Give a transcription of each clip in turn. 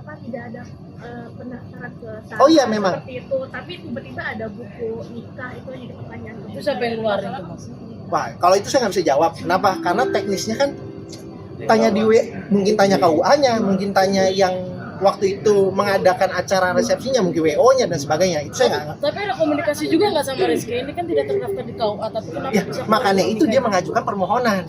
apa tidak ada pendaftaran ke sana. Oh iya, memang. Seperti itu, tapi tiba-tiba ada buku nikah itu yang jadi pertanyaan. Itu siapa yang keluarin itu, Mas? Wah, kalau itu saya nggak bisa jawab. Kenapa? Karena teknisnya kan tanya di mungkin tanya KUA-nya, mungkin tanya yang waktu itu mengadakan acara resepsinya, mungkin WO-nya dan sebagainya. Itu saya nggak. Tapi ada komunikasi juga nggak sama Rizky? Ini kan tidak terdaftar di KUA, tapi kenapa Ya, bisa makanya itu dia mengajukan permohonan.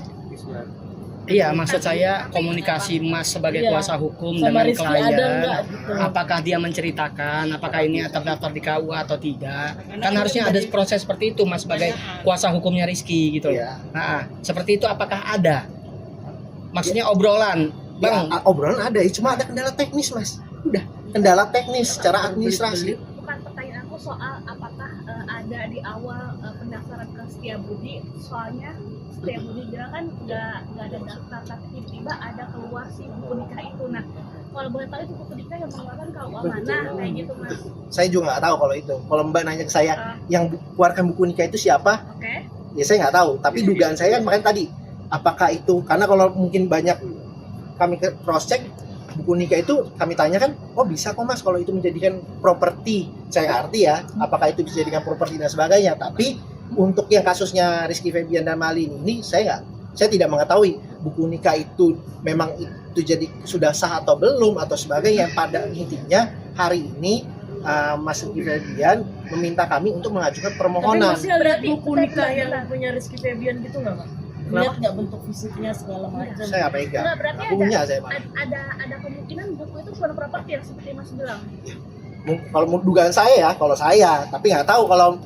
Iya, maksud saya komunikasi Mas sebagai Iya. kuasa hukum Sama dengan Rizky ada klien, nggak gitu? apakah dia menceritakan apakah ini terdaftar di KUA atau tidak? Kan harusnya ada proses seperti itu Mas sebagai kuasa hukumnya Rizky gitu. Iya. Nah, seperti itu apakah ada? Maksudnya obrolan, Bang. Ya, obrolan ada, cuma ada kendala teknis, Mas. Udah, kendala teknis secara administrasi. Bukan pertanyaan aku soal apakah ada di awal pendaftaran ke Setiabudi, soalnya Setiabudi bilang kan nggak ada daftar, tapi tiba-tiba ada keluar si buku nikah itu. Nah, kalau boleh tahu itu buku nikah yang mengeluarkan KUA mana kayak gitu, Mas? Saya juga nggak tahu kalau itu. Kalau Mbak nanya ke saya, yang keluarkan buku nikah itu siapa? Oke. Ya saya nggak tahu. Tapi dugaan saya kan makanya tadi, apakah itu karena kalau mungkin banyak kami cross check buku nikah itu kami tanyakan, oh bisa kok Mas kalau itu menjadikan properti. Saya nggak ngerti ya, apakah itu bisa dijadikan properti dan sebagainya. Tapi untuk yang kasusnya Rizky Febian dan Malini ini saya tidak mengetahui buku nikah itu memang itu jadi sudah sah atau belum atau sebagainya. Pada intinya hari ini Mas Rizky Febian meminta kami untuk mengajukan Tapi permohonan. masih ada Berarti- buku nikah yang bentar. punya Rizky Febian gitu nggak, Mas? Lihat nggak bentuk fisiknya segala macam? Saya nggak pegang. Enggak, berarti Aku punya saya Pak. ada kemungkinan buku itu bukan properti yang seperti Mas bilang. Kalau dugaan saya ya, kalau saya, tapi nggak tahu kalau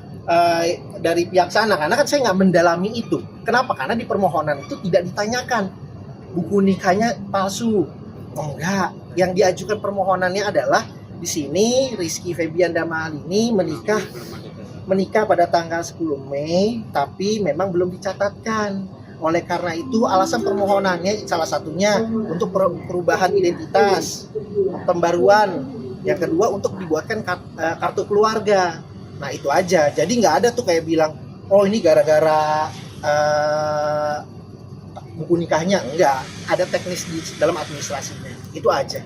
dari pihak sana, karena kan saya nggak mendalami itu. Kenapa? Karena di permohonan itu tidak ditanyakan buku nikahnya palsu. Oh, enggak, yang diajukan permohonannya adalah di sini Rizky Febian dan Malini menikah pada tanggal 10 Mei, tapi memang belum dicatatkan. Oleh karena itu alasan permohonannya salah satunya untuk perubahan identitas, pembaruan. Yang kedua untuk dibuatkan kartu keluarga. Nah itu aja. Jadi nggak ada tuh kayak bilang, oh ini gara-gara buku nikahnya. Enggak. Ada teknis di dalam administrasinya. Itu aja.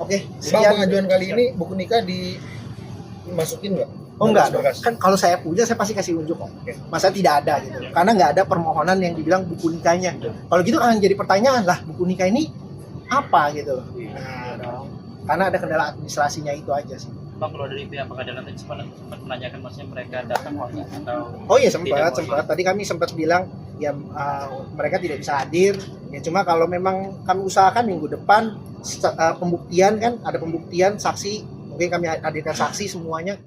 Oke. Bang, Sekian. pengajuan kali ini buku nikah dimasukin nggak? Oh enggak dong. Berkas. Kan kalau saya punya saya pasti kasih unjuk kok. Masa tidak ada gitu. Karena nggak ada permohonan yang dibilang buku nikahnya. Kalau gitu akan jadi pertanyaan lah, buku nikah ini apa gitu. Nah, dong. Karena ada kendala administrasinya itu aja sih. Bang, kalau dari pihak pengadilan tadi sempat menanyakan maksudnya mereka datang atau Oh iya tidak sempat. Tadi kami sempat bilang ya mereka tidak bisa hadir. Ya cuma kalau memang kami usahakan minggu depan pembuktian kan ada pembuktian saksi, mungkin kami hadirkan saksi semuanya.